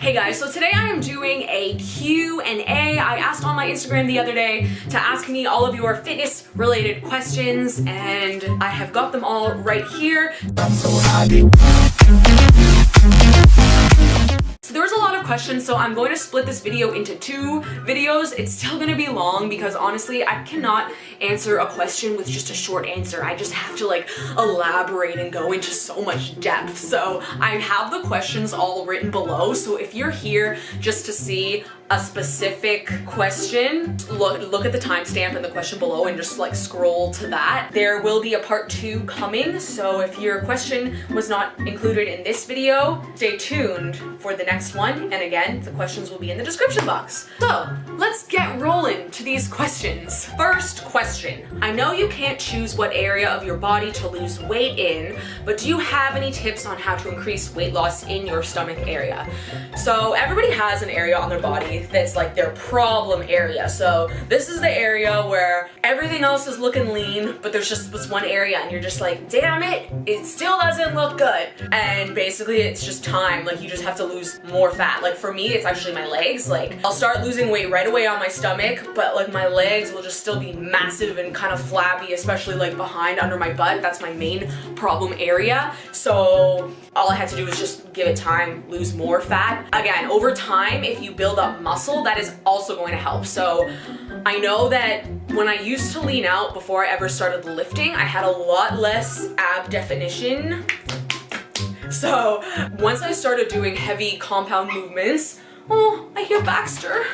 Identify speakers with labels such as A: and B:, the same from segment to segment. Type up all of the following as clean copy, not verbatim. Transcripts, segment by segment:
A: Hey guys, so today I am doing a Q&A. I asked on my Instagram the other day to ask me all of your fitness related questions, and I have got them all right here. So there was a lot of questions, so I'm going to split this video into two videos. It's still going to be long because honestly, I cannot answer a question with just a short answer. I just have to like elaborate and go into so much depth. So I have the questions all written below. So if you're here just to see a specific question, look at the timestamp in the question below and just like scroll to that. There will be a part 2 coming, so if your question was not included in this video, stay tuned for the next one, and again, the questions will be in the description box. So let's get rolling to these questions. First question: I know you can't choose what area of your body to lose weight in, but do you have any tips on how to increase weight loss in your stomach area? So everybody has an area on their body that's like their problem area. So this is the area where everything else is looking lean, but there's just this one area and you're just like, damn it still doesn't look good. And basically it's just time, like you just have to lose more fat. Like for me, it's actually my legs. Like I'll start losing weight right away on my stomach, but like my legs will just still be massive and kind of flabby, especially like behind under my butt. That's my main problem area. So all I had to do was just give it time, lose more fat. Again, over time, if you build up muscle, that is also going to help. So I know that when I used to lean out before I ever started lifting, I had a lot less ab definition. So once I started doing heavy compound movements, oh, I hear Baxter.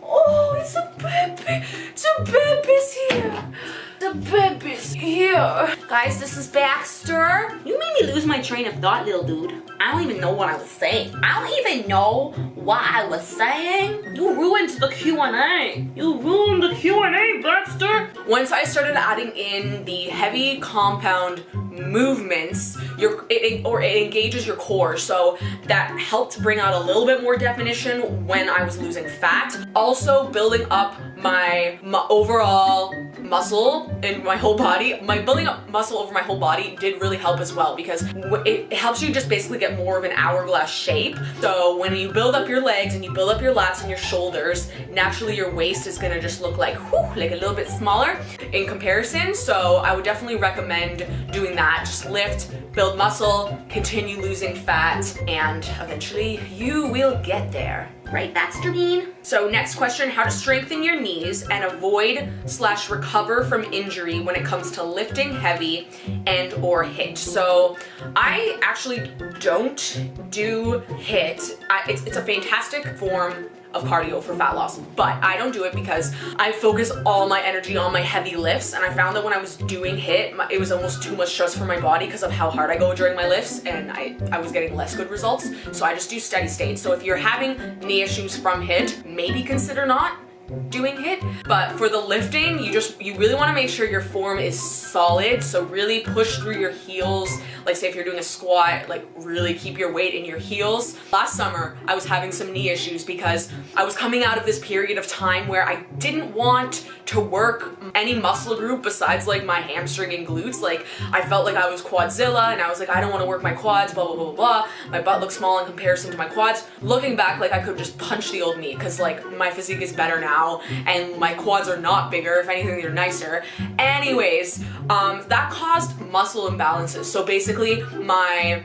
A: Oh, it's a baby. The baby's here. The baby's here. Guys, this is Baxter. You made me lose my train of thought, little dude. I don't even know what I was saying. I don't even know what I was saying. You ruined the Q&A. You ruined the Q&A, Baxter. Once I started adding in the heavy compound movements, it engages your core, so that helped bring out a little bit more definition when I was losing fat. Also building up my overall muscle in my whole body. Building up muscle over my whole body did really help as well, because it helps you just basically get more of an hourglass shape. So when you build up your legs and you build up your lats and your shoulders, naturally your waist is gonna just look like a little bit smaller in comparison. So I would definitely recommend doing that. Just lift, build muscle, continue losing fat, and eventually you will get there. Right, Baxter Bean? So next question: how to strengthen your knees and avoid/recover from injury when it comes to lifting heavy and or HIIT. So I actually don't do HIIT. It's a fantastic form of cardio for fat loss, but I don't do it because I focus all my energy on my heavy lifts, and I found that when I was doing HIIT, it was almost too much stress for my body because of how hard I go during my lifts, and I was getting less good results. So I just do steady state. So if you're having knee issues from HIIT, maybe consider not doing HIIT. But for the lifting, you really want to make sure your form is solid. So really push through your heels. Like say if you're doing a squat, like really keep your weight in your heels. Last summer, I was having some knee issues because I was coming out of this period of time where I didn't want to work any muscle group besides like my hamstring and glutes. Like I felt like I was quadzilla, and I was like, I don't want to work my quads, blah, blah, blah, blah. My butt looks small in comparison to my quads. Looking back, like I could just punch the old me because like my physique is better now and my quads are not bigger. If anything, they're nicer. Anyways, that caused muscle imbalances. So basically my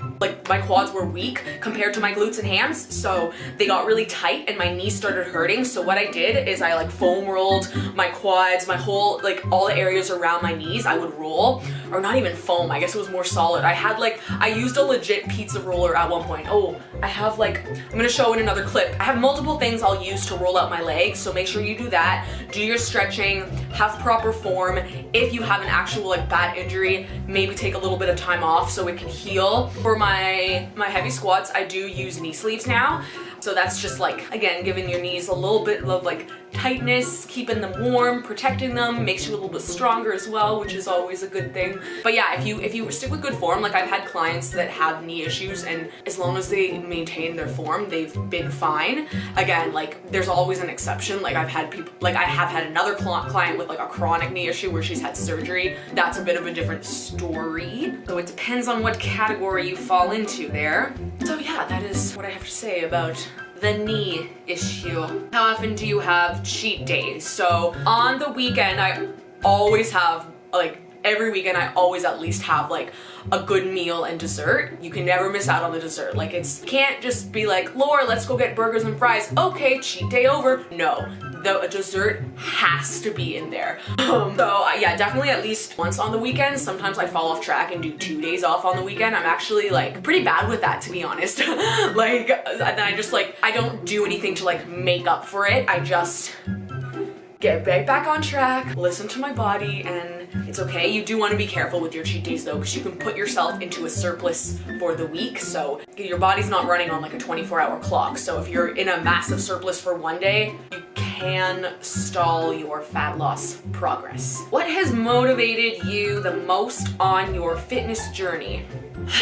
A: quads were weak compared to my glutes and hams, so they got really tight and my knees started hurting. So what I did is I like foam rolled my quads, my whole, like all the areas around my knees I would roll, or not even foam, I guess it was more solid. I used a legit pizza roller at one point. Oh, I have like, I'm gonna show in another clip. I have multiple things I'll use to roll out my legs, so make sure you do that. Do your stretching, have proper form. If you have an actual like bad injury, maybe take a little bit of time off so it can heal. For my heavy squats, I do use knee sleeves now. So that's just like, again, giving your knees a little bit of like tightness, keeping them warm, protecting them, makes you a little bit stronger as well, which is always a good thing. But yeah, if you stick with good form, like I've had clients that have knee issues, and as long as they maintain their form, they've been fine. Again, like there's always an exception. Like I've had people, like I have had another client with like a chronic knee issue where she's had surgery. That's a bit of a different story. So it depends on what category you fall into there. So yeah, that is what I have to say about the knee issue. How often do you have cheat days? So on the weekend, I always have, like every weekend, I always at least have like a good meal and dessert. You can never miss out on the dessert. Like can't just be like, Laura, let's go get burgers and fries. Okay, cheat day over. No, the dessert has to be in there. Yeah, definitely at least once on the weekend. Sometimes I fall off track and do 2 days off on the weekend. I'm actually like pretty bad with that, to be honest. Like, and then I just like, I don't do anything to like make up for it. I just get back on track, listen to my body, and it's okay. You do want to be careful with your cheat days though, because you can put yourself into a surplus for the week. So your body's not running on like a 24-hour clock. So if you're in a massive surplus for one day, you can stall your fat loss progress. What has motivated you the most on your fitness journey?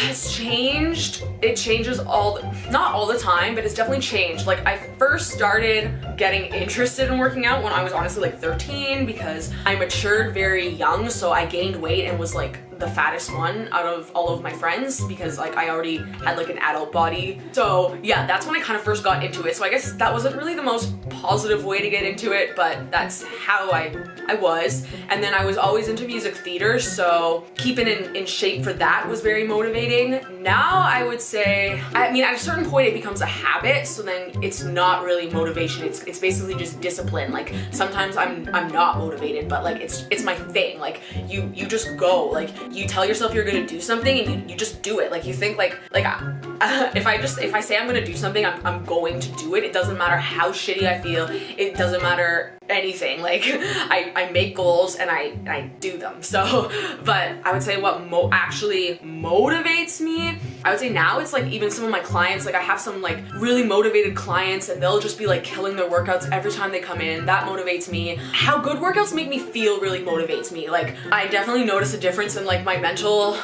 A: It's changed. It changes not all the time, but it's definitely changed. Like I first started getting interested in working out when I was honestly like 13, because I matured very young, so I gained weight and was like the fattest one out of all of my friends, because like I already had like an adult body. So yeah, that's when I kind of first got into it. So I guess that wasn't really the most positive way to get into it, but that's how I was. And then I was always into music theater, so keeping in shape for that was very motivating. Now I would say, I mean, at a certain point it becomes a habit, so then it's not really motivation. It's basically just discipline. Like sometimes I'm not motivated, but like it's my thing. Like you just go. Like you tell yourself you're gonna do something and you just do it. Like you think if I say I'm gonna do something, I'm going to do it. It doesn't matter how shitty I feel. It doesn't matter anything. Like I make goals and I do them. So, but I would say what actually motivates me, I would say now it's like even some of my clients, like I have some like really motivated clients and they'll just be like killing their workouts every time they come in. That motivates me. How good workouts make me feel really motivates me. Like I definitely notice a difference in like my mental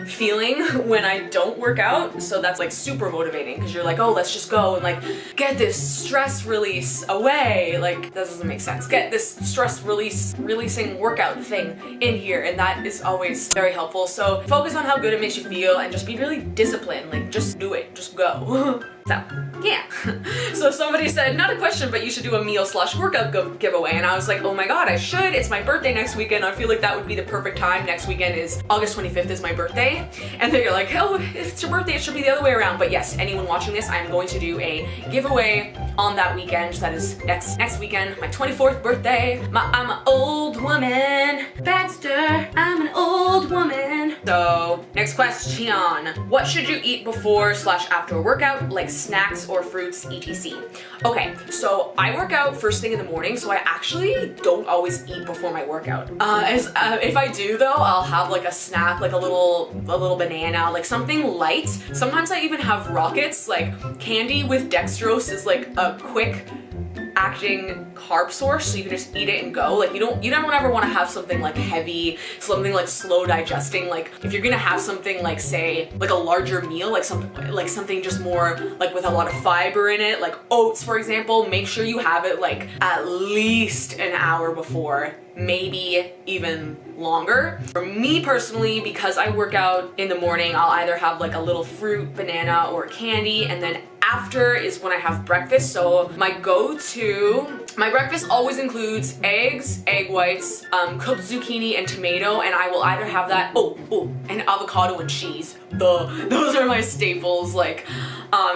A: feeling when I don't work out, so that's like super motivating, because you're like, oh, let's just go and like get this stress release away. Like that doesn't make sense. Get this stress releasing workout thing in here, and that is always very helpful. So focus on how good it makes you feel and just be really disciplined. Like just do it, just go. So yeah. So somebody said, not a question, but you should do a meal/workout giveaway, and I was like, oh my god, I should. It's my birthday next weekend. I feel like that would be the perfect time. Next weekend is August 25th is my birthday, and then you're like, oh, it's your birthday, it should be the other way around. But yes, anyone watching this, I'm going to do a giveaway on that weekend. That is next weekend, my 24th birthday. I'm an old woman. Baxter, I'm an old woman. So next question, what should you eat before/after a workout, like snacks or fruits, etc.? Okay, so I work out first thing in the morning, so I actually don't always eat before my workout. If I do though, I'll have like a snack, like a little banana, like something light. Sometimes I even have rockets, like candy with dextrose is like a quick acting carb source, so you can just eat it and go. Like you don't ever want to have something like heavy, something like slow digesting. Like if you're gonna have something like, say, like a larger meal, like something just more like with a lot of fiber in it, like oats for example, make sure you have it like at least an hour before, maybe even longer. For me personally, because I work out in the morning, I'll either have like a little fruit, banana, or candy, and then after is when I have breakfast. So my breakfast always includes eggs, egg whites, cooked zucchini and tomato, and I will either have that, and avocado and cheese. Those are my staples. Like,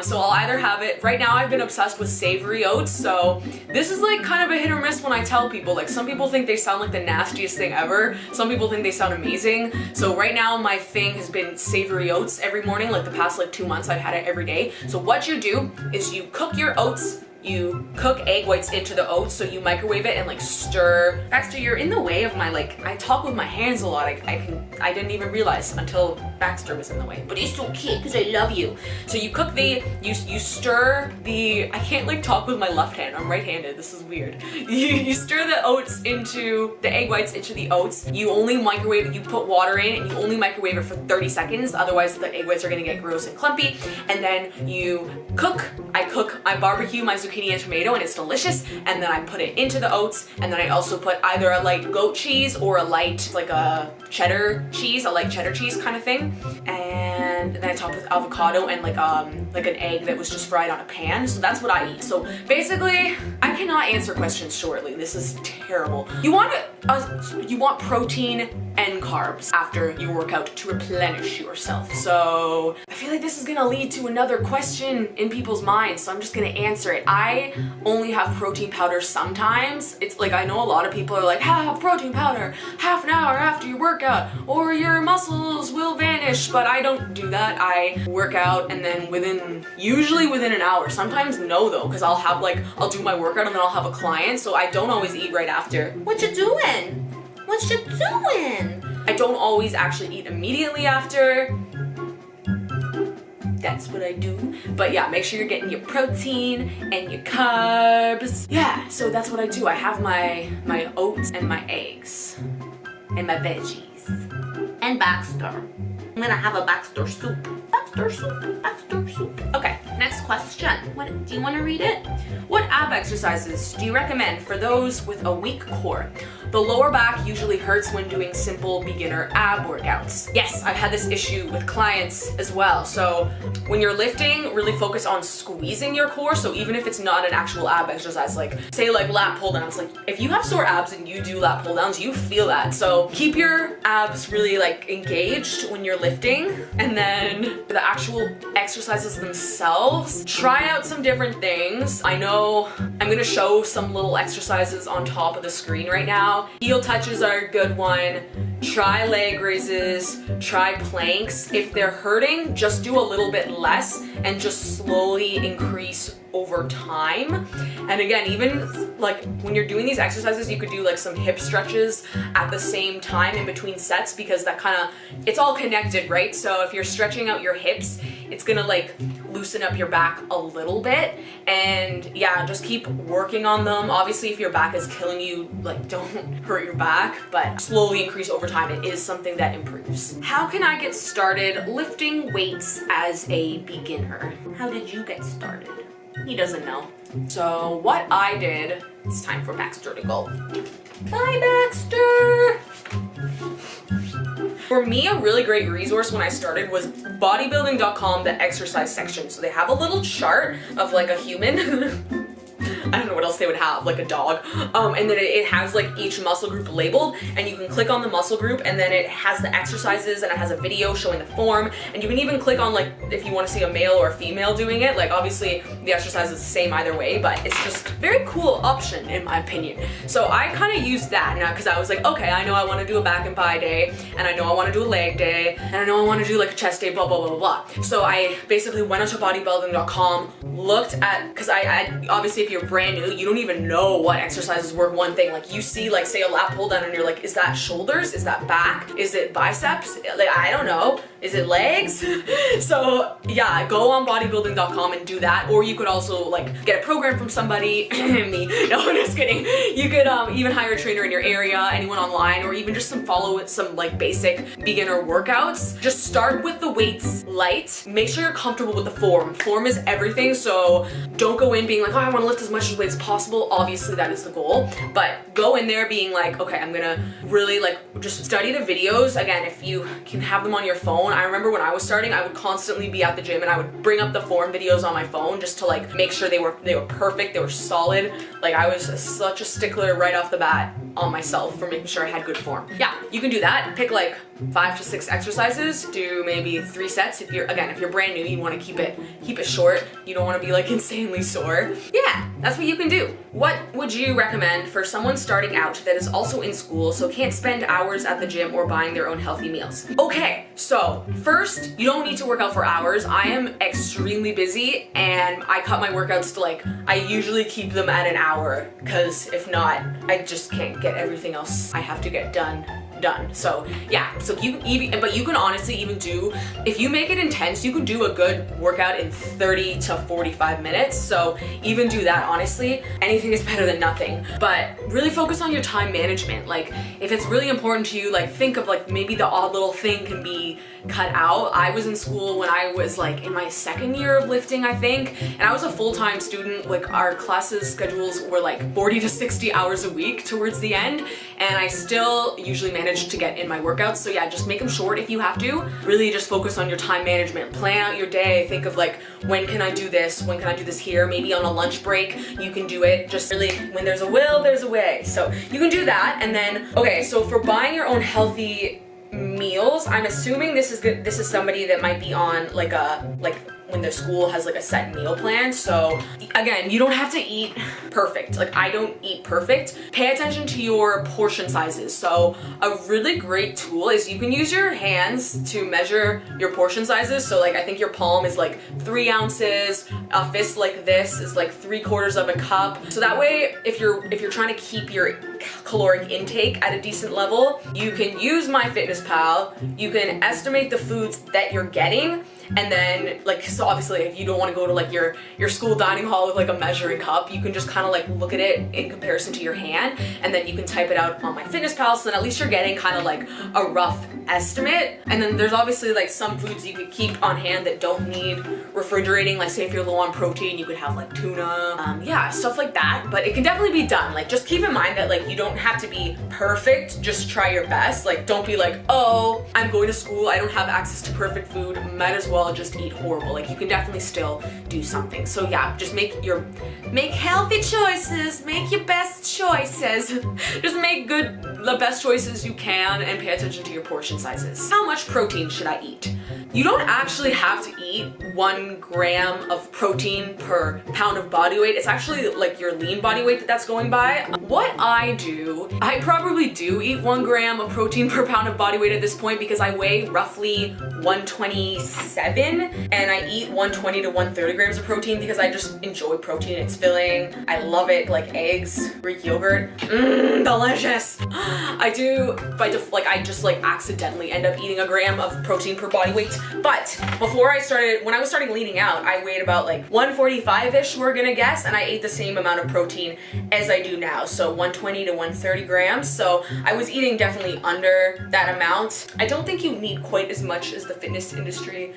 A: so I'll either have it. Right now I've been obsessed with savory oats, so this is like kind of a hit or miss when I tell people. Like some people think they sound like the nastiest thing ever. Some people think they sound amazing. So right now my thing has been savory oats every morning. Like the past like 2 months I've had it every day. So what you do is you cook your oats, you cook egg whites into the oats, so you microwave it and like stir. Baxter, you're in the way of my, like, I talk with my hands a lot. I didn't even realize until Baxter was in the way, but he's so cute because I love you. So you cook you stir the, I can't like talk with my left hand, I'm right-handed, this is weird. You stir the oats into, the egg whites into the oats. You only microwave, you put water in and you only microwave it for 30 seconds, otherwise the egg whites are gonna get gross and clumpy. And then you cook, I barbecue my zucchini and tomato and it's delicious. And then I put it into the oats, and then I also put either a light goat cheese or a light, like a cheddar cheese, a light cheddar cheese kind of thing. And then I top with avocado and like an egg that was just fried on a pan. So that's what I eat. So basically, I cannot answer questions shortly. This is terrible. You want protein and carbs after your workout to replenish yourself. So I feel like this is gonna lead to another question in people's minds, so I'm just gonna answer it. I only have protein powder sometimes. It's like, I know a lot of people are like, have protein powder half an hour after your workout or your muscles will vanish, but I don't do that. I work out and then usually within an hour, sometimes no though, because I'll do my workout and then I'll have a client, so I don't always eat right after. What you doing? What you doing? I don't always actually eat immediately after. That's what I do. But yeah, make sure you're getting your protein and your carbs. Yeah, so that's what I do. I have my oats and my eggs and my veggies and Baxter. I'm gonna have a Baxter soup. Baxter soup, Baxter soup. Okay, next question. Do you want to read it? What ab exercises do you recommend for those with a weak core? The lower back usually hurts when doing simple beginner ab workouts. Yes, I've had this issue with clients as well. So when you're lifting, really focus on squeezing your core. So even if it's not an actual ab exercise, like say like lat pull downs, like if you have sore abs and you do lat pull downs, you feel that. So keep your abs really like engaged when you're lifting, and then the actual exercises themselves, try out some different things. I know I'm gonna show some little exercises on top of the screen right now. Heel touches are a good one. Try leg raises, try planks. If they're hurting, just do a little bit less and just slowly increase over time. And again, even like when you're doing these exercises, you could do like some hip stretches at the same time in between sets, because that kind of, it's all connected, right? So if you're stretching out your hips, it's gonna like loosen up your back a little bit. And yeah, just keep working on them. Obviously, if your back is killing you, like don't hurt your back, but slowly increase over time. It is something that improves. How can I get started lifting weights as a beginner? How did you get started? He doesn't know. So what I did, it's time for Baxter to go. Bye, Baxter! For me, a really great resource when I started was bodybuilding.com, the exercise section. So they have a little chart of like a human. I don't know what else they would have, like a dog. And then it has like each muscle group labeled, and you can click on the muscle group, and then it has the exercises, and it has a video showing the form, and you can even click on like if you want to see a male or a female doing it. Like obviously the exercise is the same either way, but it's just a very cool option in my opinion. So I kind of used that now because I was like, okay, I know I want to do a back and bi day, and I know I want to do a leg day, and I know I want to do like a chest day, blah, blah, blah, blah, blah. So I basically went onto bodybuilding.com, looked at, because I obviously if you're brand new, you don't even know what exercises work. One thing, like you see like say a lat pull down and you're like, is that shoulders? Is that back? Is it biceps? Like I don't know. Is it legs? So yeah, go on bodybuilding.com and do that. Or you could also like get a program from somebody, me, no, I'm just kidding. You could even hire a trainer in your area, anyone online, or even just follow some like basic beginner workouts. Just start with the weights light. Make sure you're comfortable with the form. Form is everything, so don't go in being like, oh, I want to lift as much weight as possible. Obviously that is the goal, but go in there being like, okay, I'm gonna really like just study the videos. Again, if you can have them on your phone. I remember when I was starting, I would constantly be at the gym and I would bring up the form videos on my phone just to like make sure they were perfect, they were solid. Like I was such a stickler right off the bat on myself for making sure I had good form. Yeah, you can do that. Pick like 5 to 6 exercises, do maybe 3 sets. If you're brand new, you want to keep it short. You don't want to be like insanely sore. Yeah, that's what you can do. What would you recommend for someone starting out that is also in school, so can't spend hours at the gym or buying their own healthy meals? Okay, so first, you don't need to work out for hours. I am extremely busy and I cut my workouts to like, I usually keep them at an hour, because if not, I just can't get everything else I have to get done done. So yeah, so but you can honestly even do, if you make it intense, you can do a good workout in 30 to 45 minutes. So even do that, honestly. Anything is better than nothing. But really focus on your time management. Like if it's really important to you, like think of like maybe the odd little thing can be cut out. I was in school when I was like in my second year of lifting, I think, and I was a full-time student. Like our classes schedules were like 40 to 60 hours a week towards the end, and I still usually managed to get in my workouts. So yeah, just make them short if you have to. Really just focus on your time management. Plan out your day. Think of like, when can I do this? When can I do this here? Maybe on a lunch break you can do it. Just really, when there's a will, there's a way. So you can do that. And then, okay, so for buying your own healthy meals, I'm assuming this is good. This is somebody that might be on like when their school has like a set meal plan. So again, you don't have to eat perfect. Like I don't eat perfect. Pay attention to your portion sizes. So a really great tool is you can use your hands to measure your portion sizes. So like I think your palm is like 3 ounces, a fist like this is like 3/4 of a cup. So that way, if you're trying to keep your caloric intake at a decent level, you can use MyFitnessPal. You can estimate the foods that you're getting. And then like, so obviously if you don't want to go to like your school dining hall with like a measuring cup, you can just kind of like look at it in comparison to your hand, and then you can type it out on MyFitnessPal, so then at least you're getting kind of like a rough estimate. And then there's obviously like some foods you could keep on hand that don't need refrigerating. Like say if you're low on protein, you could have like tuna, yeah, stuff like that. But it can definitely be done. Like just keep in mind that like you don't have to be perfect, just try your best. Like don't be like, oh, I'm going to school, I don't have access to perfect food, might as well just eat horrible. Like you can definitely still do something. So yeah, just make healthy choices, make your best choices. Just make the best choices you can, and pay attention to your portion sizes. How much protein should I eat? You don't actually have to eat 1 gram of protein per pound of body weight. It's actually like your lean body weight that's going by. What I do, I probably do eat 1 gram of protein per pound of body weight at this point, because I weigh roughly 127 and I eat 120 to 130 grams of protein because I just enjoy protein. It's filling. I love it. Like eggs, Greek yogurt, delicious. I do, I just like accidentally end up eating 1 gram of protein per body weight. But when I was starting leaning out, I weighed about like 145-ish, we're gonna guess, and I ate the same amount of protein as I do now, so 120 to 130 grams. So I was eating definitely under that amount. I don't think you need quite as much as the fitness industry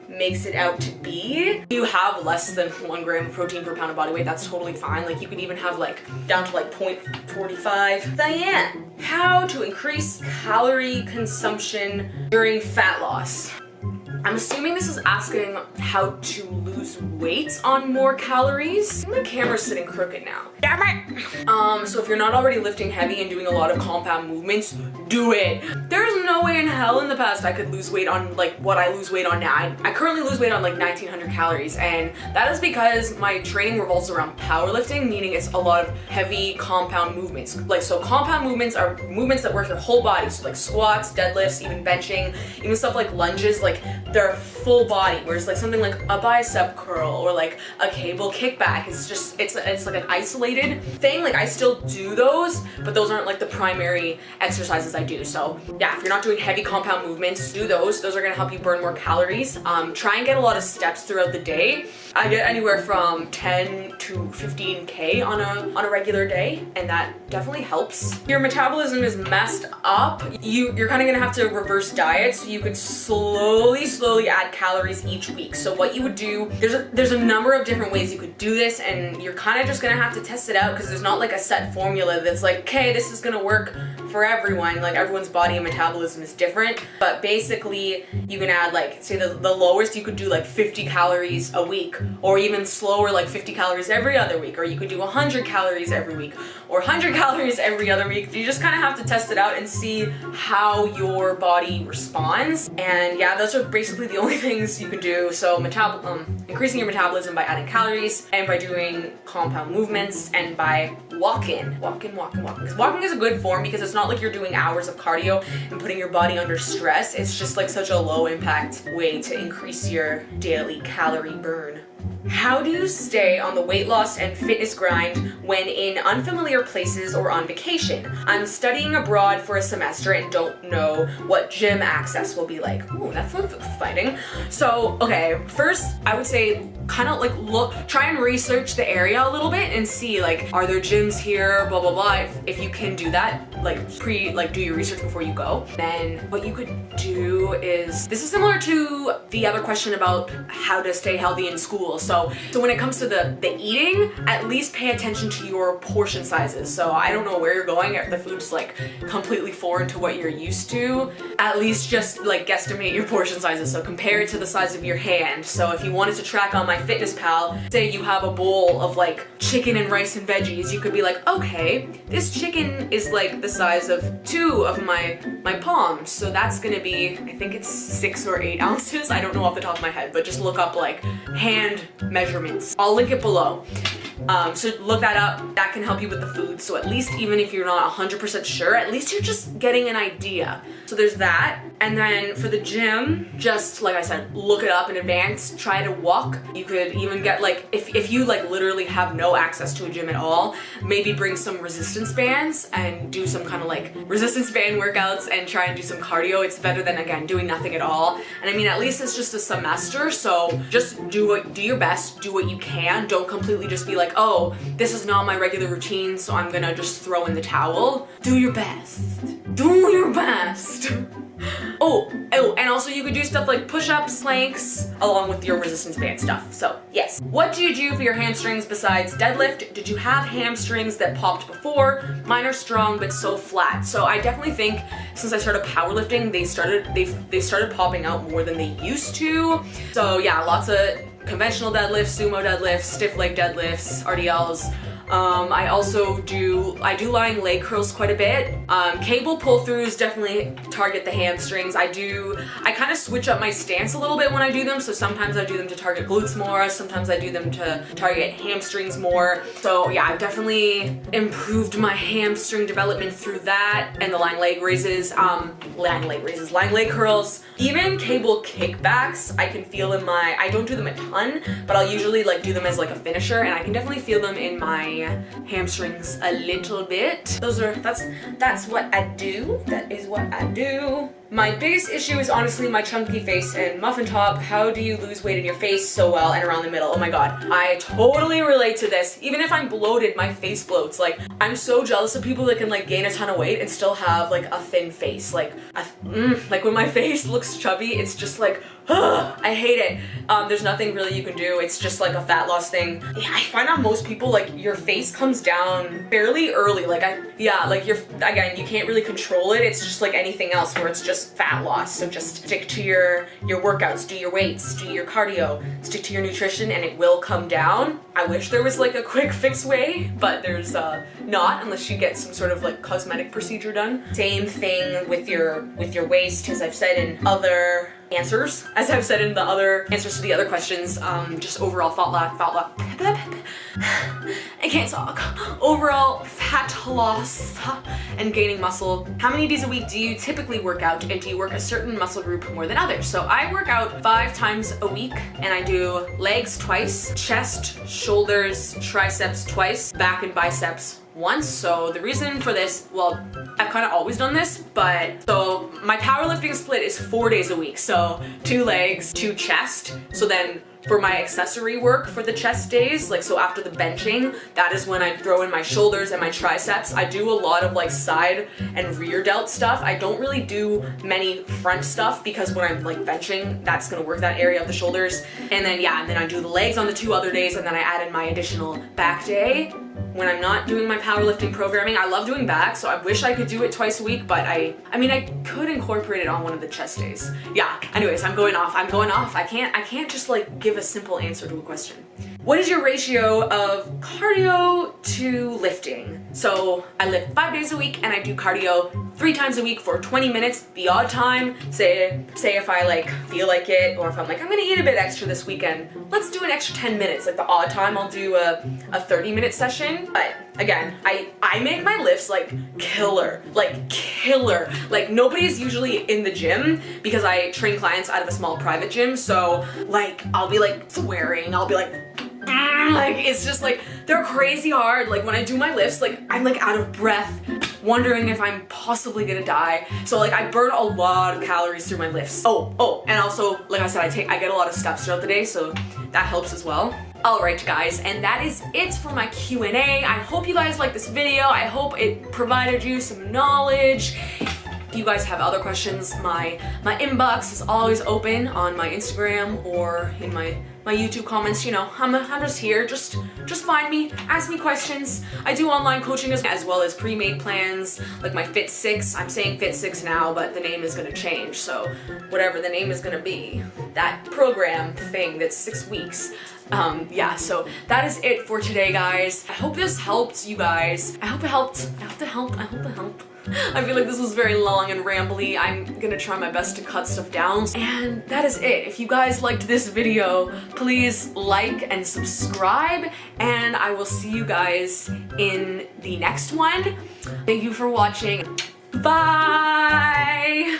A: makes it out to be. You have less than 1 gram of protein per pound of body weight, that's totally fine. Like you could even have like down to like 0.45. Diane, how to increase calorie consumption during fat loss. I'm assuming this is asking how to lose weight on more calories. My camera's sitting crooked now. Damn it! So if you're not already lifting heavy and doing a lot of compound movements, do it. There's no way in hell in the past I could lose weight on like what I lose weight on now. I currently lose weight on like 1900 calories, and that is because my training revolves around powerlifting, meaning it's a lot of heavy compound movements. Like, so compound movements are movements that work your whole body. So like squats, deadlifts, even benching, even stuff like lunges, like they're full body, whereas like something like a bicep curl or like a cable kickback, it's like an isolated thing. Like I still do those, but those aren't like the primary exercises I do. So yeah, if you're not doing heavy compound movements, do those. Those are gonna help you burn more calories. Try and get a lot of steps throughout the day. I get anywhere from 10 to 15K on a regular day, and that definitely helps. Your metabolism is messed up. You're kind of gonna have to reverse diet, so you could slowly add calories each week. So what you would do, there's a number of different ways you could do this, and you're kind of just gonna have to test it out, because there's not like a set formula that's like, okay, this is gonna work for everyone. Like everyone's body and metabolism is different, but basically you can add like, say the lowest you could do like 50 calories a week, or even slower, like 50 calories every other week, or you could do 100 calories every week, or 100 calories every other week. You just kind of have to test it out and see how your body responds. And yeah, those are basically the only things you can do. So increasing your metabolism by adding calories, and by doing compound movements, and by walking. Because walking is a good form, because it's not like you're doing hours of cardio and putting your body under stress. It's just like such a low impact way to increase your daily calorie burn. How do you stay on the weight loss and fitness grind when in unfamiliar places or on vacation? I'm studying abroad for a semester and don't know what gym access will be like. Ooh, that sounds exciting. So, okay, first I would say kind of like try and research the area a little bit and see like, are there gyms here, blah, blah, blah. If you can do that, do your research before you go. Then what you could do is, this is similar to the other question about how to stay healthy in school. So when it comes to the eating, at least pay attention to your portion sizes. So I don't know where you're going, if the food's like completely foreign to what you're used to, at least just like guesstimate your portion sizes. So compare it to the size of your hand. So if you wanted to track on MyFitnessPal, say you have a bowl of like chicken and rice and veggies, you could be like, okay, this chicken is like the size of 2 of my palms. So that's gonna be, I think it's 6 or 8 ounces. I don't know off the top of my head, but just look up like hand measurements. I'll link it below. So look that up. That can help you with the food. So at least even if you're not 100% sure, at least you're just getting an idea. So there's that. And then for the gym, just like I said, look it up in advance. Try to walk. You could even get like, if you like literally have no access to a gym at all, maybe bring some resistance bands and do some kind of like resistance band workouts and try and do some cardio. It's better than, again, doing nothing at all. And I mean, at least it's just a semester. So just do your best, do what you can. Don't completely just be like, oh, this is not my regular routine, so I'm gonna just throw in the towel. Do your best. Do your best. Oh, and also you could do stuff like push-ups, planks, along with your resistance band stuff. So yes. What do you do for your hamstrings besides deadlift? Did you have hamstrings that popped before? Mine are strong but so flat. So I definitely think since I started powerlifting, they started popping out more than they used to. So yeah, lots of conventional deadlifts, sumo deadlifts, stiff leg deadlifts, RDLs. I do lying leg curls quite a bit. Cable pull-throughs definitely target the hamstrings. I kind of switch up my stance a little bit when I do them. So sometimes I do them to target glutes more. Sometimes I do them to target hamstrings more. So yeah, I've definitely improved my hamstring development through that and the lying leg raises, lying leg curls. Even cable kickbacks, I can feel in I don't do them a ton, but I'll usually like do them as like a finisher, and I can definitely feel them in my hamstrings a little bit. That's what I do. That is what I do. My biggest issue is honestly my chunky face and muffin top. How do you lose weight in your face so well and around the middle? Oh my god, I totally relate to this. Even if I'm bloated, my face bloats. Like, I'm so jealous of people that can like gain a ton of weight and still have like a thin face. Like when my face looks chubby, it's just like, I hate it. There's nothing really you can do. It's just like a fat loss thing. Yeah, I find out most people, like, your face comes down fairly early. Again, you can't really control it. It's just like anything else where it's just fat loss. So just stick to your workouts, do your weights, do your cardio, stick to your nutrition, and it will come down. I wish there was like a quick fix way, but there's not, unless you get some sort of like cosmetic procedure done. Same thing with your waist, as I've said in other answers. As I've said in the other answers to the other questions, just overall fat loss. I can't talk. Overall fat loss and gaining muscle. How many days a week do you typically work out, and do you work a certain muscle group more than others? So I work out 5 times a week, and I do legs twice, chest, shoulders, triceps twice, back and biceps once. So the reason for this, well, I've kind of always done this, but so my powerlifting split is 4 days a week. So 2 legs, 2 chest. So then for my accessory work for the chest days, like so after the benching, that is when I throw in my shoulders and my triceps. I do a lot of like side and rear delt stuff. I don't really do many front stuff because when I'm like benching, that's gonna work that area of the shoulders. And then I do the legs on the 2 other days, and then I add in my additional back day when I'm not doing my powerlifting programming. I love doing back, so I wish I could do it twice a week, but I mean I could incorporate it on one of the chest days. Yeah, anyways, I'm going off. I can't just like give a simple answer to a question. What is your ratio of cardio to lifting? So I lift 5 days a week, and I do cardio 3 times a week for 20 minutes. The odd time, say if I like feel like it, or if I'm like, I'm gonna eat a bit extra this weekend, let's do an extra 10 minutes. Like the odd time I'll do a 30-minute session. But again, I make my lifts like killer. Like nobody's usually in the gym because I train clients out of a small private gym. So like I'll be like swearing, I'll be like Like, it's just like, they're crazy hard. Like when I do my lifts, like I'm like out of breath, wondering if I'm possibly gonna die. So like I burn a lot of calories through my lifts. Oh, and also, like I said, I get a lot of steps throughout the day, so that helps as well. Alright guys, and that is it for my Q&A. I hope you guys liked this video. I hope it provided you some knowledge. If you guys have other questions, my inbox is always open on my Instagram or in my YouTube comments. You know, I'm just here. Just find me, ask me questions. I do online coaching as well as pre-made plans, like my Fit 6. I'm saying Fit 6 now, but the name is gonna change. So whatever the name is gonna be, that program thing that's 6 weeks. Yeah, so that is it for today, guys. I hope this helped you guys. I hope it helped. I hope it helped. I feel like this was very long and rambly. I'm gonna try my best to cut stuff down. And that is it. If you guys liked this video, please like and subscribe, and I will see you guys in the next one. Thank you for watching. Bye!